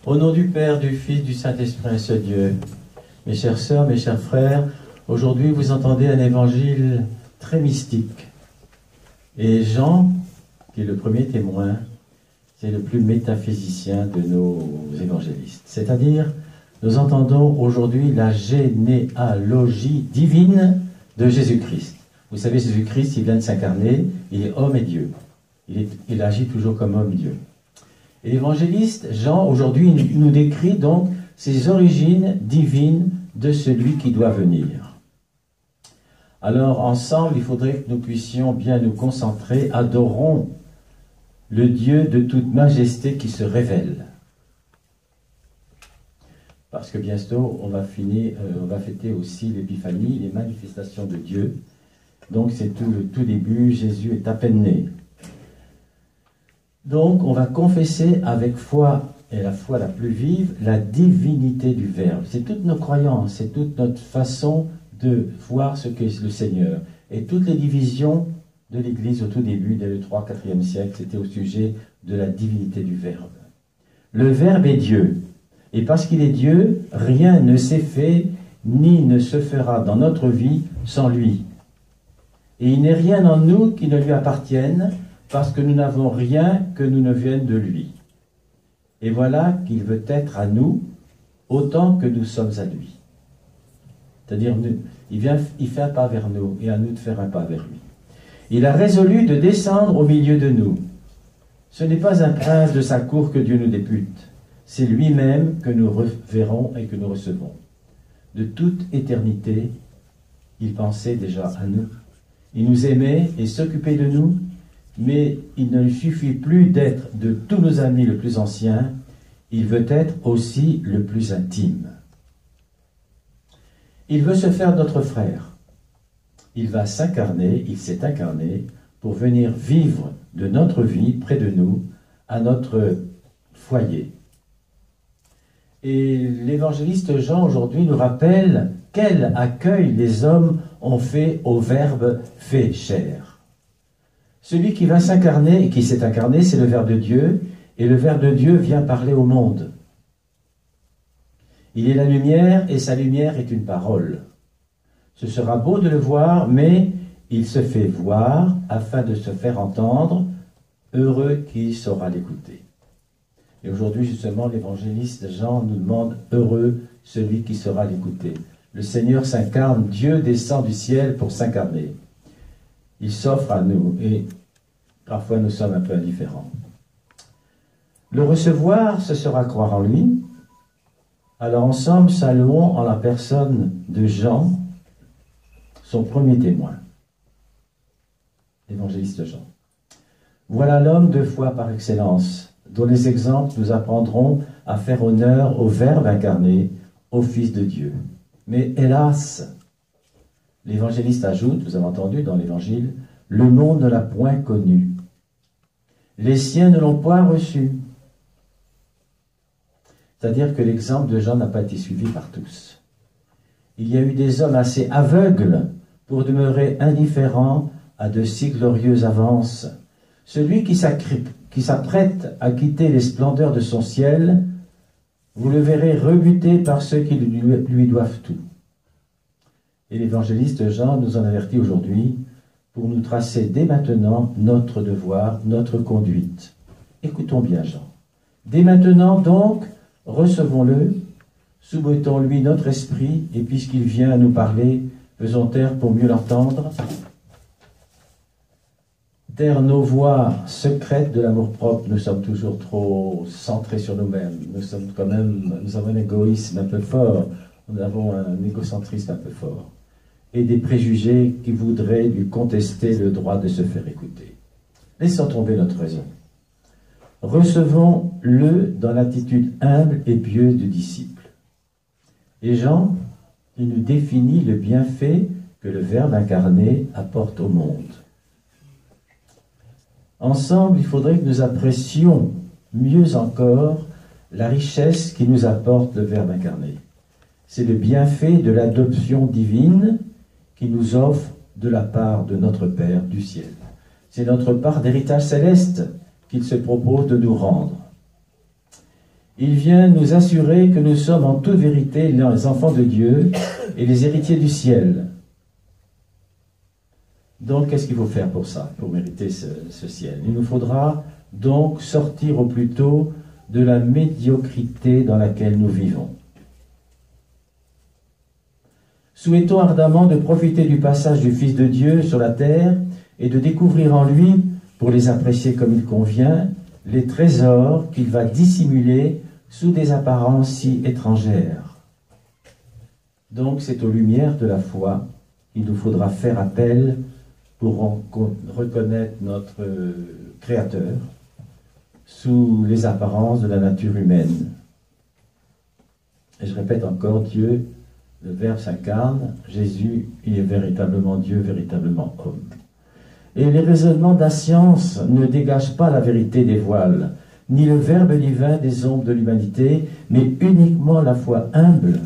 Au nom du Père, du Fils, du Saint-Esprit, un seul Dieu. Mes chères sœurs, mes chers frères, aujourd'hui vous entendez un évangile très mystique. Et Jean, qui est le premier témoin, c'est le plus métaphysicien de nos évangélistes. C'est-à-dire, nous entendons aujourd'hui la généalogie divine de Jésus-Christ. Vous savez, Jésus-Christ, il vient de s'incarner, il est homme et Dieu. Il agit toujours comme homme-Dieu. Et l'évangéliste Jean, aujourd'hui, il nous décrit donc ces origines divines de celui qui doit venir. Alors, ensemble, il faudrait que nous puissions bien nous concentrer. Adorons le Dieu de toute majesté qui se révèle. Parce que bientôt, on va fêter aussi l'épiphanie, les manifestations de Dieu. Donc, c'est le tout début, Jésus est à peine né. Donc, on va confesser avec foi, et la foi la plus vive, la divinité du Verbe. C'est toutes nos croyances, c'est toute notre façon de voir ce qu'est le Seigneur. Et toutes les divisions de l'Église au tout début, dès le 3e, 4e siècle, c'était au sujet de la divinité du Verbe. Le Verbe est Dieu. Et parce qu'il est Dieu, rien ne s'est fait, ni ne se fera dans notre vie sans lui. Et il n'est rien en nous qui ne lui appartienne, parce que nous n'avons rien que nous ne vienne de lui. Et voilà qu'il veut être à nous autant que nous sommes à lui. C'est-à-dire, il fait un pas vers nous, et à nous de faire un pas vers lui. Il a résolu de descendre au milieu de nous. Ce n'est pas un prince de sa cour que Dieu nous députe, c'est lui-même que nous reverrons et que nous recevons. De toute éternité, il pensait déjà à nous. Il nous aimait et s'occupait de nous, mais il ne lui suffit plus d'être de tous nos amis le plus ancien, il veut être aussi le plus intime. Il veut se faire notre frère. Il va s'incarner, il s'est incarné pour venir vivre de notre vie près de nous, à notre foyer. Et l'évangéliste Jean aujourd'hui nous rappelle quel accueil les hommes ont fait au Verbe fait chair. Celui qui va s'incarner et qui s'est incarné, c'est le Verbe de Dieu, et le Verbe de Dieu vient parler au monde. Il est la lumière, et sa lumière est une parole. Ce sera beau de le voir, mais il se fait voir afin de se faire entendre, heureux qui saura l'écouter. Et aujourd'hui, justement, l'évangéliste Jean nous demande « Heureux celui qui saura l'écouter ». Le Seigneur s'incarne, Dieu descend du ciel pour s'incarner. Il s'offre à nous, et parfois nous sommes un peu indifférents. Le recevoir, ce sera croire en lui. Alors ensemble, saluons en la personne de Jean, son premier témoin, l'évangéliste Jean. Voilà l'homme de foi par excellence, dont les exemples nous apprendront à faire honneur au Verbe incarné, au Fils de Dieu. Mais hélas, l'évangéliste ajoute, vous avez entendu dans l'évangile, le monde ne l'a point connu. Les siens ne l'ont point reçu. C'est-à-dire que l'exemple de Jean n'a pas été suivi par tous. Il y a eu des hommes assez aveugles pour demeurer indifférents à de si glorieuses avances. Celui qui s'apprête à quitter les splendeurs de son ciel, vous le verrez rebuté par ceux qui lui doivent tout. Et l'évangéliste Jean nous en avertit aujourd'hui pour nous tracer dès maintenant notre devoir, notre conduite. Écoutons bien Jean. Dès maintenant donc, recevons-le, soumettons-lui notre esprit, et puisqu'il vient nous parler, faisons taire pour mieux l'entendre. Taire nos voix secrètes de l'amour-propre, nous sommes toujours trop centrés sur nous-mêmes. Nous avons un égoïsme un peu fort, nous avons un égocentrisme un peu fort. Et des préjugés qui voudraient lui contester le droit de se faire écouter. Laissons tomber notre raison. Recevons-le dans l'attitude humble et pieuse du disciple. Et Jean, il nous définit le bienfait que le Verbe incarné apporte au monde. Ensemble, il faudrait que nous apprécions mieux encore la richesse qui nous apporte le Verbe incarné. C'est le bienfait de l'adoption divine qui nous offre de la part de notre Père du ciel. C'est notre part d'héritage céleste qu'il se propose de nous rendre. Il vient nous assurer que nous sommes en toute vérité les enfants de Dieu et les héritiers du ciel. Donc, qu'est-ce qu'il faut faire pour ça, pour mériter ce ciel? Il nous faudra donc sortir au plus tôt de la médiocrité dans laquelle nous vivons. Souhaitons ardemment de profiter du passage du Fils de Dieu sur la terre et de découvrir en lui, pour les apprécier comme il convient, les trésors qu'il va dissimuler sous des apparences si étrangères. Donc c'est aux lumières de la foi qu'il nous faudra faire appel pour reconnaître notre Créateur sous les apparences de la nature humaine. Et je répète encore, Dieu, le Verbe s'incarne, Jésus, il est véritablement Dieu, véritablement homme. Et les raisonnements de la science ne dégagent pas la vérité des voiles, ni le Verbe divin des ombres de l'humanité, mais uniquement la foi humble,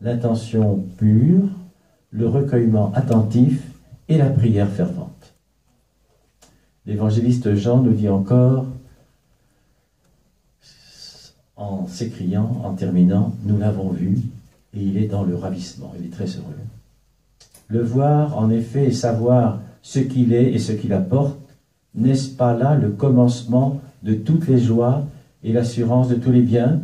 l'intention pure, le recueillement attentif et la prière fervente. L'évangéliste Jean nous dit encore, en s'écriant, en terminant, nous l'avons vu, et il est dans le ravissement, il est très heureux. Le voir, en effet, et savoir ce qu'il est et ce qu'il apporte, n'est-ce pas là le commencement de toutes les joies et l'assurance de tous les biens?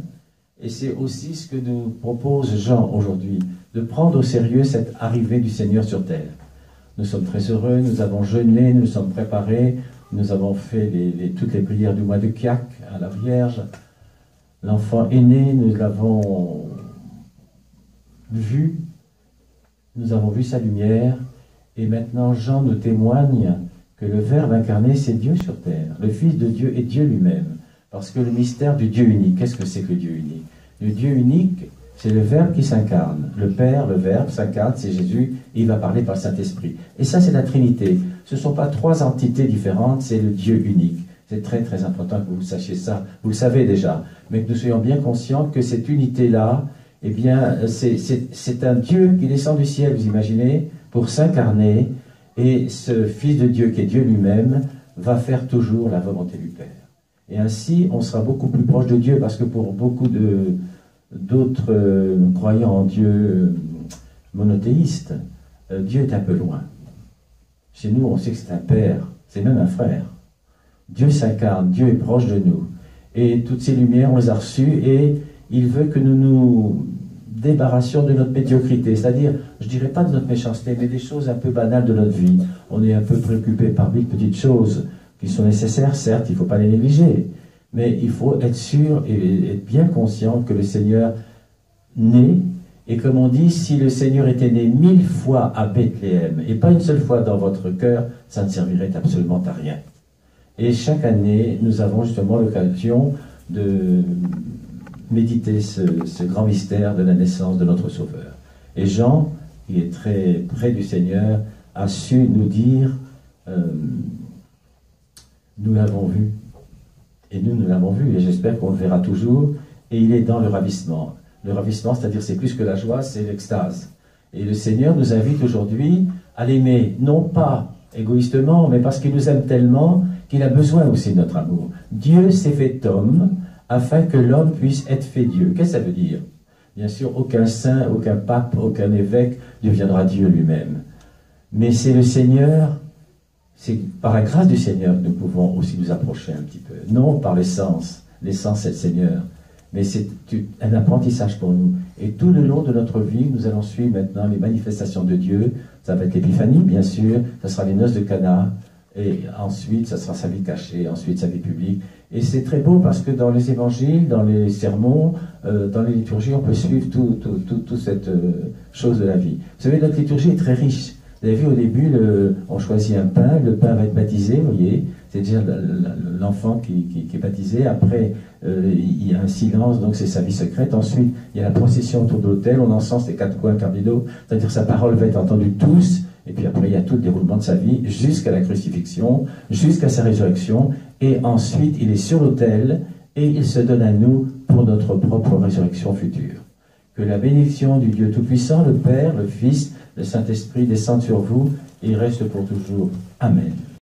Et c'est aussi ce que nous propose Jean aujourd'hui, de prendre au sérieux cette arrivée du Seigneur sur terre. Nous sommes très heureux, nous avons jeûné, nous sommes préparés, nous avons fait toutes les prières du mois de Kiak à la Vierge. L'enfant est né, nous l'avons vu, nous avons vu sa lumière, et maintenant Jean nous témoigne que le Verbe incarné, c'est Dieu sur terre. Le Fils de Dieu est Dieu lui-même. Parce que le mystère du Dieu unique, qu'est-ce que c'est que le Dieu unique? Le Dieu unique, c'est le Verbe qui s'incarne. Le Père, le Verbe s'incarne, c'est Jésus, et il va parler par le Saint-Esprit. Et ça, c'est la Trinité. Ce ne sont pas trois entités différentes, c'est le Dieu unique. C'est très très important que vous sachiez ça. Vous le savez déjà. Mais que nous soyons bien conscients que cette unité-là, eh bien, c'est un Dieu qui descend du ciel, vous imaginez, pour s'incarner. Et ce Fils de Dieu, qui est Dieu lui-même, va faire toujours la volonté du Père. Et ainsi, on sera beaucoup plus proche de Dieu, parce que pour beaucoup d'autres croyants en Dieu monothéistes, Dieu est un peu loin. Chez nous, on sait que c'est un Père, c'est même un frère. Dieu s'incarne, Dieu est proche de nous. Et toutes ces lumières, on les a reçues, et il veut que nous nous débarrassions de notre médiocrité, c'est-à-dire, je ne dirais pas de notre méchanceté, mais des choses un peu banales de notre vie. On est un peu préoccupé par mille petites choses qui sont nécessaires, certes, il ne faut pas les négliger, mais il faut être sûr et être bien conscient que le Seigneur naît, et comme on dit, si le Seigneur était né 1000 fois à Bethléem, et pas une seule fois dans votre cœur, ça ne servirait absolument à rien. Et chaque année, nous avons justement l'occasion de méditer ce grand mystère de la naissance de notre Sauveur. Et Jean, qui est très près du Seigneur, a su nous dire, nous l'avons vu, et nous l'avons vu, et j'espère qu'on le verra toujours, et il est dans le ravissement. Le ravissement, c'est-à-dire, c'est plus que la joie, c'est l'extase. Et le Seigneur nous invite aujourd'hui à l'aimer, non pas égoïstement, mais parce qu'il nous aime tellement qu'il a besoin aussi de notre amour. Dieu s'est fait homme, afin que l'homme puisse être fait Dieu. Qu'est-ce que ça veut dire? Bien sûr, aucun saint, aucun pape, aucun évêque deviendra Dieu lui-même. Mais c'est le Seigneur, c'est par la grâce du Seigneur que nous pouvons aussi nous approcher un petit peu. Non par l'essence c'est le Seigneur, mais c'est un apprentissage pour nous. Et tout le long de notre vie, nous allons suivre maintenant les manifestations de Dieu. Ça va être l'épiphanie, bien sûr, ça sera les noces de Cana, et ensuite, ça sera sa vie cachée, ensuite sa vie publique. Et c'est très beau parce que dans les évangiles, dans les sermons, dans les liturgies, on peut suivre toute cette chose de la vie. Vous savez, notre liturgie est très riche. Vous avez vu au début, on choisit un pain, le pain va être baptisé, vous voyez, c'est déjà l'enfant qui est baptisé. Après, il y a un silence, donc c'est sa vie secrète. Ensuite, il y a la procession autour de l'autel, on encense les 4 coins cardinaux, c'est-à-dire sa parole va être entendue tous. Et puis après, il y a tout le déroulement de sa vie, jusqu'à la crucifixion, jusqu'à sa résurrection. Et ensuite, il est sur l'autel et il se donne à nous pour notre propre résurrection future. Que la bénédiction du Dieu Tout-Puissant, le Père, le Fils, le Saint-Esprit descende sur vous et reste pour toujours. Amen.